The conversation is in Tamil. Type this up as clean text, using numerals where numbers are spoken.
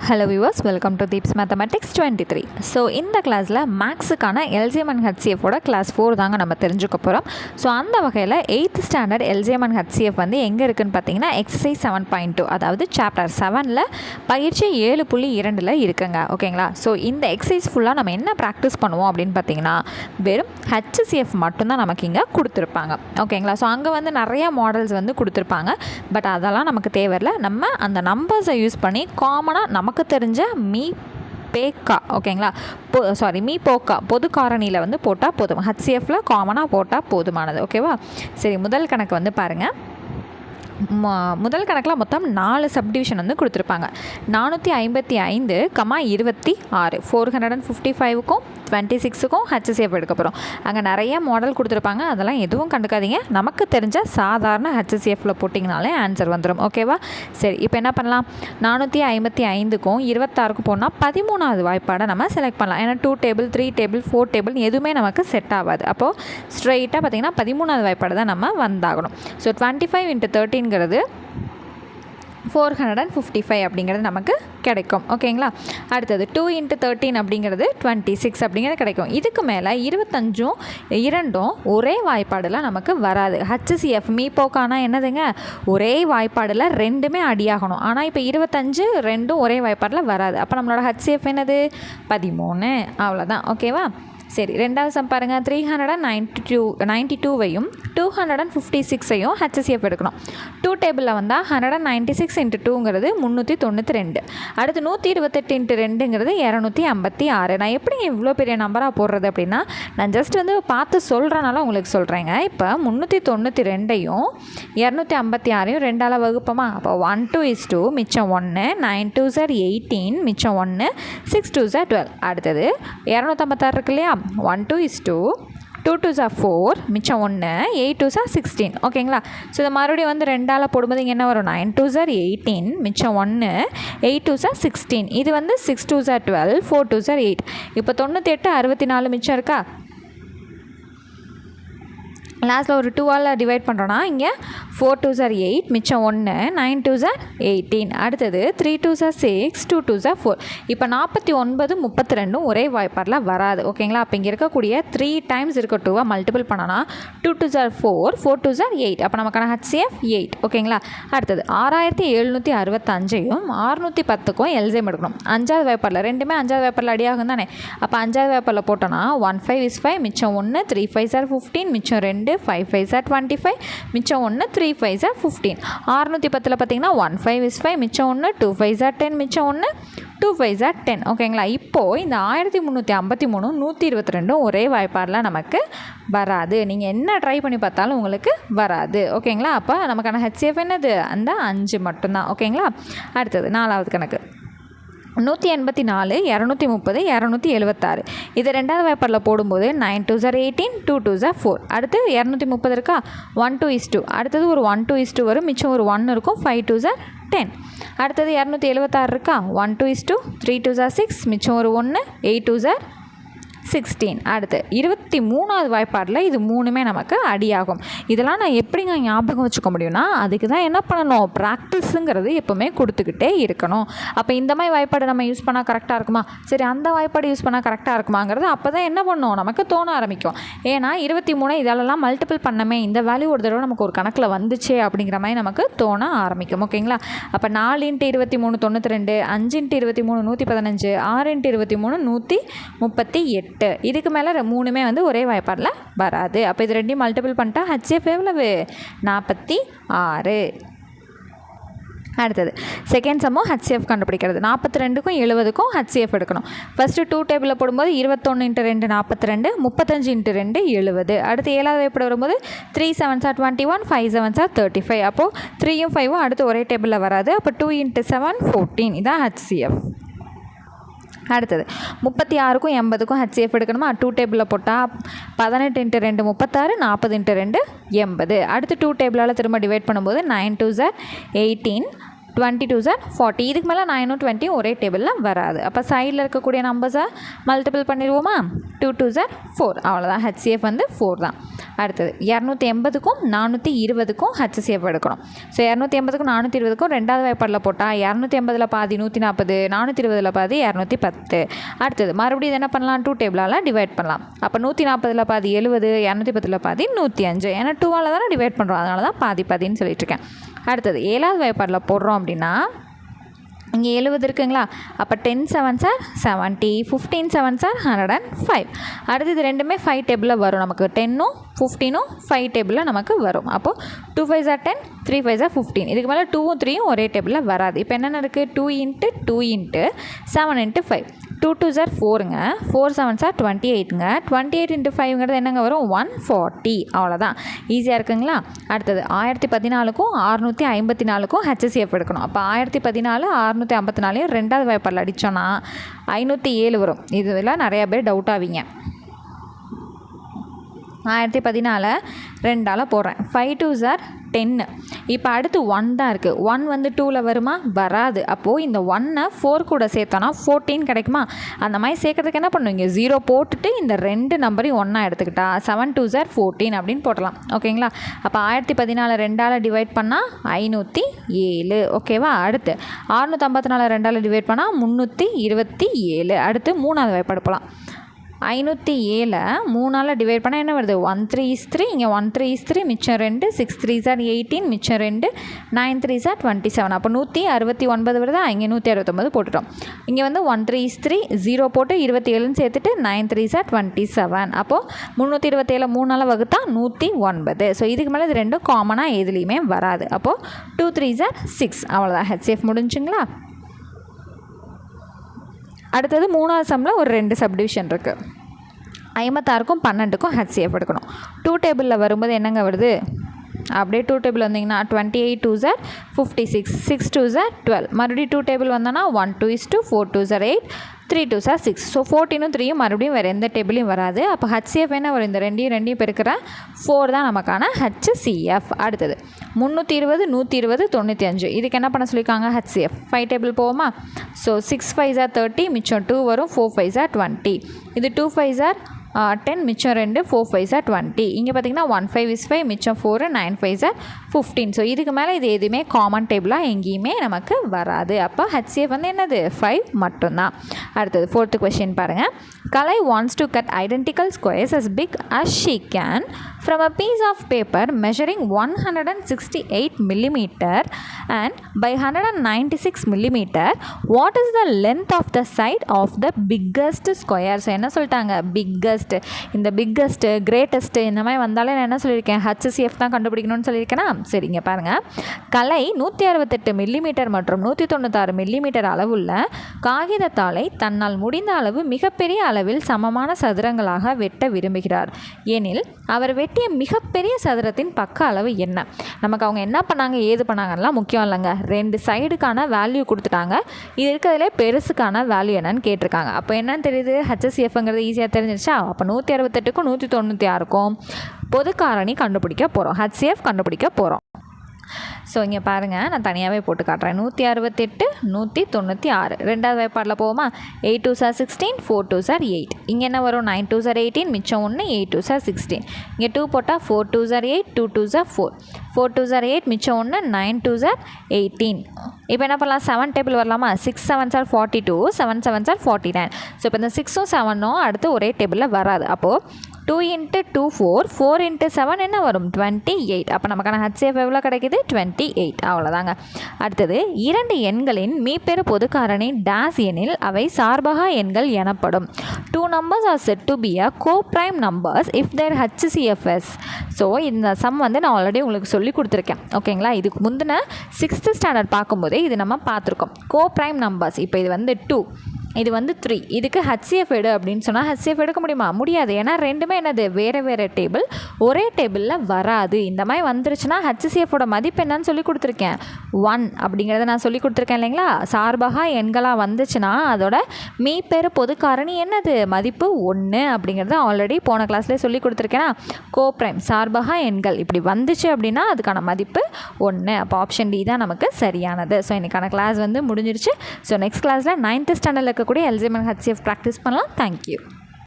Hello viewers, welcome to Deeps Mathematics 23. So இந்த கிளாஸில் மேக்ஸுக்கான LCM and HCF ஓட கிளாஸ் 4 தாங்க நம்ம தெரிஞ்சுக்க போகிறோம். ஸோ அந்த வகையில் 8th standard LCM and HCF வந்து எங்கே இருக்குதுன்னு பார்த்தீங்கன்னா எக்ஸசைஸ் 7.2 அதாவது சாப்டர் 7ல் பயிற்சி 7.2 இருக்குங்க. ஓகேங்களா? ஸோ இந்த எக்ஸசைஸ் ஃபுல்லாக நம்ம என்ன ப்ராக்டிஸ் பண்ணுவோம் அப்படின்னு பார்த்தீங்கன்னா வெறும் HCF மட்டும்தான் நமக்கு இங்கே கொடுத்துருப்பாங்க. ஓகேங்களா? ஸோ அங்கே வந்து நிறைய மாடல்ஸ் வந்து கொடுத்துருப்பாங்க. பட் அதெல்லாம் நமக்கு தேவையில்லை. நம்ம அந்த நம்பர்ஸை யூஸ் பண்ணி காமனாக நமக்கு தெரிஞ்ச மீ பேக்கா ஓகேங்களா மீ போக்கா பொது காரணியில் வந்து போட்டால் போதும். HCFல காமனாக போட்டால் போதுமானது. ஓகேவா? சரி, முதல் கணக்கு வந்து பாருங்கள். முதல் கணக்கில் மொத்தம் 4 சப்டிவிஷன் வந்து கொடுத்துருப்பாங்க. 455, 26 455க்கும் 26க்கும் HCF எடுக்க போகிறோம். அங்கே நிறைய மாடல் கொடுத்துருப்பாங்க, அதெல்லாம் எதுவும் கண்டுக்காதீங்க. நமக்கு தெரிஞ்ச சாதாரண HCFல போட்டிங்கனாலே ஆன்சர் வந்துடும். ஓகேவா? சரி, இப்போ என்ன பண்ணலாம்? 455க்கும் 26க்கும் போனால் 13வது வாய்ப்பாடை நம்ம செலக்ட் பண்ணலாம். ஏன்னா 2 டேபிள் 3 டேபிள் 4 டேபிள் எதுவுமே நமக்கு செட் ஆகாது. அப்போது ஸ்ட்ரெயிட்டாக பார்த்திங்கன்னா 13வது வாய்ப்பாடு தான் நம்ம வந்தாகணும். ஸோ 25 × 13 455 அப்படிங்கிறது நமக்கு கிடைக்கும். ஓகேங்களா? அடுத்தது 2 × 13 அப்படிங்கிறது 26 அப்படிங்கிறது கிடைக்கும். இதுக்கு மேலே 25ம் 2ம் ஒரே வாய்ப்பாடில் நமக்கு வராது. HCF மீப்போக்கானா என்னதுங்க? ஒரே வாய்ப்பாடில் ரெண்டுமே அடியாகணும். ஆனால் இப்போ 25 2ம் ஒரே வாய்ப்பாடில் வராது. அப்போ நம்மளோட HCF என்னது? 13. அவ்வளோதான். ஓகேவா? சரி, ரெண்டாவது சம் பாருங்கள். 392வையும் 256ஐயும் HCF எடுக்கணும். 2 டேபிளில் வந்தால் 196 × 2ங்கிறது 392. அடுத்து 128 × 2ங்கிறது 256. நான் எப்படி இவ்வளோ பெரிய நம்பராக போடுறது அப்படின்னா, நான் ஜஸ்ட் வந்து பார்த்து சொல்கிறனால உங்களுக்கு சொல்கிறேங்க. இப்போ 392ஐயும் 256ஐயும் 2ஆல் வகுப்போமா? அப்போ 1 2 is 2 மிச்சம் 1, 9 2s are 18 மிச்சம் 1, 6 2s are 12. அடுத்தது 256 இருக்கு இல்லையா? 1 2 is 2, 2 2s are 4 மிச்சம் 1, 8 2s are 16. ஓகேங்களா? ஸோ இதை மறுபடியும் வந்து 2ஆல் போடும்போது இங்கே என்ன வரும்? 9 2s are 18 மிச்சம் 1, 8 2s are 16. இது வந்து 6 2s are 12, 4 2s are 8. இப்போ 98 64 மிச்சம் இருக்கா? லாஸ்ட்டில் ஒரு 2ஆல் டிவைட் பண்ணுறோன்னா இங்கே 4 2s are 8 மிச்சம் 1, 9 2s are 18. அடுத்தது 3 2s are 6, 2 2s are 4. இப்போ 49 32 ஒரே வாய்ப்பாடில் வராது. ஓகேங்களா? அப்போ இங்கே இருக்கக்கூடிய 3 டைம்ஸ் இருக்க 2 மல்டிபிள் பண்ணனா 2 2s are 4, 4 2s are 8. அப்போ நமக்கான HCF 8. ஓகேங்களா? அடுத்தது 6765ஐயும் 610க்கும் LCM எடுக்கணும். 5வது வாய்ப்பாடில் ரெண்டுமே 5வது வாய்ப்பாடில் அடியாகும் தானே? அப்போ 5வது வாய்ப்பாடில் போட்டோன்னா 1 5 is 5 மிச்சம் 1, 3 5s are 15 மிச்சம் 2, 5 5s are 25 மிச்சம் 1, 3 5s are 15. 610ல் பார்த்தீங்கன்னா 1 5 is 5 மிச்சம் 1, 2 5s are 10 மிச்சம் 1, 2 5s are 10. ஓகேங்களா? இப்போது இந்த 1353 122 ஒரே வாய்ப்பாடில் நமக்கு வராது. நீங்கள் என்ன ட்ரை பண்ணி பார்த்தாலும் உங்களுக்கு வராது. ஓகேங்களா? அப்போ நமக்கான HCF என்னது? அந்த 5 மட்டும்தான். ஓகேங்களா? அடுத்தது 4வது கணக்கு. 184 230 276. இது 2வது வாய்ப்பாடில் போடும்போது 9 2s are 18, 2 2s are 4. அடுத்து 230 இருக்கா? 1 2 is 2. அடுத்தது ஒரு 1 2 is 2 வரும், மிச்சம் ஒரு 1 இருக்கும், 5 2s are 10. அடுத்தது 276 இருக்கா? 1 2 is 2, 3 2s are 6 மிச்சம் ஒரு 1, 8 2s are 16. அடுத்து 23வது வாய்ப்பாடில் இது 3மே நமக்கு அடியாகும். இதெல்லாம் நான் எப்படிங்க ஞாபகம் வச்சுக்க முடியும்னா, அதுக்கு தான் என்ன பண்ணணும்? ப்ராக்டிஸுங்கிறது எப்போவுமே கொடுத்துக்கிட்டே இருக்கணும். அப்போ இந்த மாதிரி வாய்ப்பாடு நம்ம யூஸ் பண்ணால் கரெக்டாக இருக்குமா? சரி, அந்த வாய்ப்பாடு யூஸ் பண்ணால் கரெக்டாக இருக்குமாங்கிறது அப்போ தான் என்ன பண்ணணும்? நமக்கு தோண ஆரம்பிக்கும். ஏன்னா 23 இதெல்லாம் மல்டிபிள் பண்ணமே, இந்த வேல்யூ ஒரு தடவை நமக்கு ஒரு கணக்கில் வந்துச்சே அப்படிங்கிற மாதிரி நமக்கு தோண ஆரம்பிக்கும். ஓகேங்களா? அப்போ 4 × 23 92, 5 × 23 115, 6 × 23 138. இதுக்கு மேலே 3மே வந்து ஒரே வாய்ப்பாடில் வராது. அப்போ இது ரெண்டையும் மல்டிபிள் பண்ணிட்டா HCF எவ்வளவு? 46. அடுத்தது செகண்ட் சம்மும் HCF கண்டுபிடிக்கிறது. 42க்கும் 70க்கும் HCF எடுக்கணும். ஃபஸ்ட்டு 2 டேபிளில் போடும்போது 21 × 2 42, 35 × 2 70. அடுத்து 7வது வாய்ப்பாடு வரும்போது 3 7s are 21, 5 7s are 35. அப்போது 3யும் 5ம் அடுத்து ஒரே டேபிளில் வராது. அப்போ 2 × 7 14. இதான் HCF. அடுத்தது 36க்கும் 80க்கும் HCF எடுக்கணுமா? 2 டேபிளில் போட்டால் 18 × 2 36, 40 × 2 80. அடுத்து 2 டேபிளால் திரும்ப டிவைட் பண்ணும்போது 9 2s are 18, 22 சார் 40. இதுக்கு மேலே 9 20 ஒரே டேபிளில் வராது. அப்போ சைடில் இருக்கக்கூடிய நம்பர்ஸை மல்டிபிள் பண்ணிடுவோமா? 2 2 சார் 4. அவ்வளோதான். HCF வந்து 4 தான். அடுத்தது 280க்கும் 420க்கும் HCF எடுக்கணும். ஸோ 280க்கும் 420க்கும் ரெண்டாவது வாய்ப்பாடில் போட்டால் 280ல் பாதி 140, 420ல் பாதி 210. அடுத்தது மறுபடியும் இது என்ன பண்ணலாம்? 2 டேபிளால் டிவைட் பண்ணலாம். அப்போ 140ல் பாதி 70, 210ல் பாதி 105. ஏன்னா 2ஆல் தானே டிவைட் பண்ணுறோம், அதனால தான் பாதி பாதின்னு சொல்லிட்டு இருக்கேன். அடுத்தது 7வது வாய்ப்பாடில் போடுறோம் அப்படின்னா இங்கே 70 இருக்குங்களா? அப்போ 10 7 சார் 70, 15 7 சார் 105. அடுத்து இது ரெண்டுமே 5 டேபிளில் வரும். நமக்கு 10ம் 15ம் 5 டேபிளில் நமக்கு வரும். அப்போது 2 5 சார் 10, 3 5 சார் 15. இதுக்கு மேலே 2ம் 3ம் ஒரே டேபிளில் வராது. இப்போ என்னென்ன இருக்குது? 2 × 2 × 7 × 5. 2 2 சார் 4ங்க, 4 7 சார் 28ங்க, 28 × 5ங்கிறது என்னங்க வரும்? 140. அவ்வளோதான். ஈஸியாக இருக்குங்களா? அடுத்தது 1014க்கும் 654க்கும் HCF எடுக்கணும். அப்போ 1014 654 ரெண்டாவது வாய்ப்பாடில் அடித்தோன்னா 507 வரும். இதெல்லாம் நிறையா பேர் டவுட் ஆவீங்க. 1014 2ஆல் போடுறேன். 5 2 சார் 10. இப்போ அடுத்து 1 தான் இருக்குது. 1 வந்து 2ல் வருமா? வராது. அப்போது இந்த 1ஐ 4 கூட சேர்த்தோன்னா 14 கிடைக்குமா? அந்த மாதிரி சேர்க்கறதுக்கு என்ன பண்ணுவீங்க? 0 போட்டுட்டு இந்த ரெண்டு நம்பரையும் 1 எடுத்துக்கிட்டா 7 2 சார் 14 அப்படின்னு போட்டலாம். ஓகேங்களா? அப்போ 1014 2ஆல் டிவைட் பண்ணால் 507. ஓகேவா? அடுத்து 654 2ஆல் டிவைட் பண்ணால் 327. அடுத்து 3வது வாய்ப்பாடு போகலாம். 507 3ஆல் டிவைட் பண்ணால் என்ன வருது? 1 3 is 3. இங்கே 1 3 is 3, மிச்சம் 2, 6 3 சார் 18, மிச்சம் 2, 9 3 சார் 27. அப்போ 169 வருதா? இங்கே 169 போட்டுட்டோம். இங்கே வந்து 1 3 is 3, 0 போட்டு 27ன்னு சேர்த்துட்டு 9 3 சார் 27. அப்போது 327 3ஆல் வகுத்தா 109. ஸோ இதுக்கு மேலே இது ரெண்டும் காமனாக எதுலேயுமே வராது. அப்போது 2 3 சார் 6. அவ்வளோதான். HCF முடிஞ்சுங்களா? அடுத்தது 3வது சம்மில் ஒரு 2 சப்டிவிஷன் இருக்குது. 56க்கும் 12க்கும் HCF எடுக்கணும். 2 டேபிளில் வரும்போது என்னங்க வருது? அப்படியே 2 டேபிள் வந்தீங்கன்னா 28 2 சார் 56, 6 2 சார் 12. மறுபடியும் 2 டேபிள் வந்தோன்னா 1 2 is 2, 4 2 சார் 8, 3 2 சார் 6. ஸோ 14ம் 3யும் மறுபடியும் வேறு எந்த டேபிளையும் வராது. அப்போ HCF என்ன வரும்? இந்த ரெண்டையும் பெருக்கிற 4 தான் நமக்கான HCF. அடுத்தது 320 120 95. இதுக்கு என்ன பண்ண சொல்லியிருக்காங்க? HCF 5 டேபிள் போவோமா? ஸோ 6 5 சார் 30, மிச்சம் 2 வரும், 4 5 சார் 20. இது 2 5 சார் 10, மிச்சம் 2, 4 5 சார் 20. இங்கே பார்த்தீங்கன்னா 1 5 is 5, மிச்சம் 4, 9 5 சார் 15. ஸோ இதுக்கு மேலே இது எதுவுமே காமன் டேபிளாக எங்கேயுமே நமக்கு வராது. அப்போ HCF வந்து என்னது? 5 மட்டும்தான். அடுத்தது 4th கொஸ்டின் பாருங்கள். Kalai wants to cut identical squares as big as she can from a piece of paper measuring 168 millimeter and by 196 millimeter. What is the length of the side of the biggest square? So என்ன சொல்லிட்டாங்க? பிக்கஸ்ட். இந்த பிக்கஸ்ட்டு கிரேட்டஸ்ட்டு இந்த மாதிரி வந்தாலே நான் என்ன சொல்லியிருக்கேன்? HCF தான் கண்டுபிடிக்கணும்னு சொல்லியிருக்கேன்னா, சரிங்க பாருங்கள். கலை 168 மில்லிமீட்டர் மற்றும் 196 மில்லிமீட்டர் அளவுள்ள காகிதத்தாளை தன்னால் முடிந்த அளவு மிகப்பெரிய அளவில் சமமான சதுரங்களாக வெட்ட விரும்புகிறார். எனில் அவர் வெட்டிய மிகப்பெரிய சதுரத்தின் பக்க அளவு என்ன? நமக்கு அவங்க என்ன பண்ணாங்க ஏது பண்ணாங்கலாம் முக்கியம் இல்லைங்க. 2 சைடுக்கான வேல்யூ கொடுத்துட்டாங்க. இது இருக்கிறதுல பெருசுக்கான வேல்யூ என்னன்னு கேட்டிருக்காங்க. அப்போ என்னன்னு தெரியுது? HCFங்கிறது ஈஸியாக தெரிஞ்சிருச்சா? அப்போ 168க்கும் 196க்கும் பொது காரணி கண்டுபிடிக்க போகிறோம். HCF கண்டுபிடிக்க போகிறோம். ஸோ இங்கே பாருங்கள், நான் தனியாகவே போட்டு காட்டுறேன். 168 196 ரெண்டாவது வாய்ப்பாடில் போவோமா? 8 2 சார் 16, 4 2 சார் 8. இங்கே என்ன வரும்? 9 2 சார் 18, மிச்சம் 1, 8 2 சார் 16. இங்கே 2 போட்டால் 4 2 சார் 8, 2 2 சார் 4, 4 2 சார் 8, மிச்சம் 1, 9 2 சார் 18. இப்போ என்ன பண்ணலாம்? 7 டேபிள் வரலாமா? 6 7 சார் 42, 7 7 சார் 49. ஸோ இப்போ இந்த 6ம் 7ம் அடுத்து ஒரே டேபிளில் வராது. அப்போது 2 × 2 4, 4 × 7 என்ன வரும்? 28. அப்போ நமக்கான HCF எவ்வளோ கிடைக்குது? 28. அவ்வளோதாங்க. அடுத்தது 2 எண்களின் மீப்பெரு பொது காரணி டேஸ் எனில் அவை சார்பகா எண்கள் எனப்படும். 2 numbers are said to be a co-prime numbers if their HCF is. So இந்த சம் வந்து நான் ஆல்ரெடி உங்களுக்கு சொல்லி கொடுத்துருக்கேன். ஓகேங்களா? இதுக்கு முந்தின 6th ஸ்டாண்டர்ட் பார்க்கும்போதே இது நம்ம பார்த்துருக்கோம். co-prime numbers. இப்போ இது வந்து 2, இது வந்து 3. இதுக்கு HCF எடு அப்படின்னு சொன்னால் HCF எடுக்க முடியுமா? முடியாது. ஏன்னா ரெண்டுமே என்னது வேறு வேறு டேபிள், ஒரே டேபிளில் வராது. இந்த மாதிரி வந்துருச்சுன்னா HCFோட மதிப்பு என்னன்னு சொல்லி கொடுத்துருக்கேன், 1 அப்படிங்கிறத நான் சொல்லி கொடுத்துருக்கேன் இல்லைங்களா? சார்பகா எண்களாக வந்துச்சுன்னா அதோட மீப்பெரு பொது காரணி என்னது, மதிப்பு 1 அப்படிங்கிறத ஆல்ரெடி போன கிளாஸ்லேயே சொல்லி கொடுத்துருக்கேன்னா. கோப்ரைம் சார்பகா எண்கள் இப்படி வந்துச்சு அப்படின்னா அதுக்கான மதிப்பு 1. அப்போ ஆப்ஷன் டி தான் நமக்கு சரியானது. ஸோ இன்றைக்கான கிளாஸ் வந்து முடிஞ்சிருச்சு. ஸோ நெக்ஸ்ட் கிளாஸில் 9th ஸ்டாண்டர்டில் இருக்கக்கூடிய LCM HCF ப்ராக்டிஸ் பண்ணலாம். தேங்க்யூ.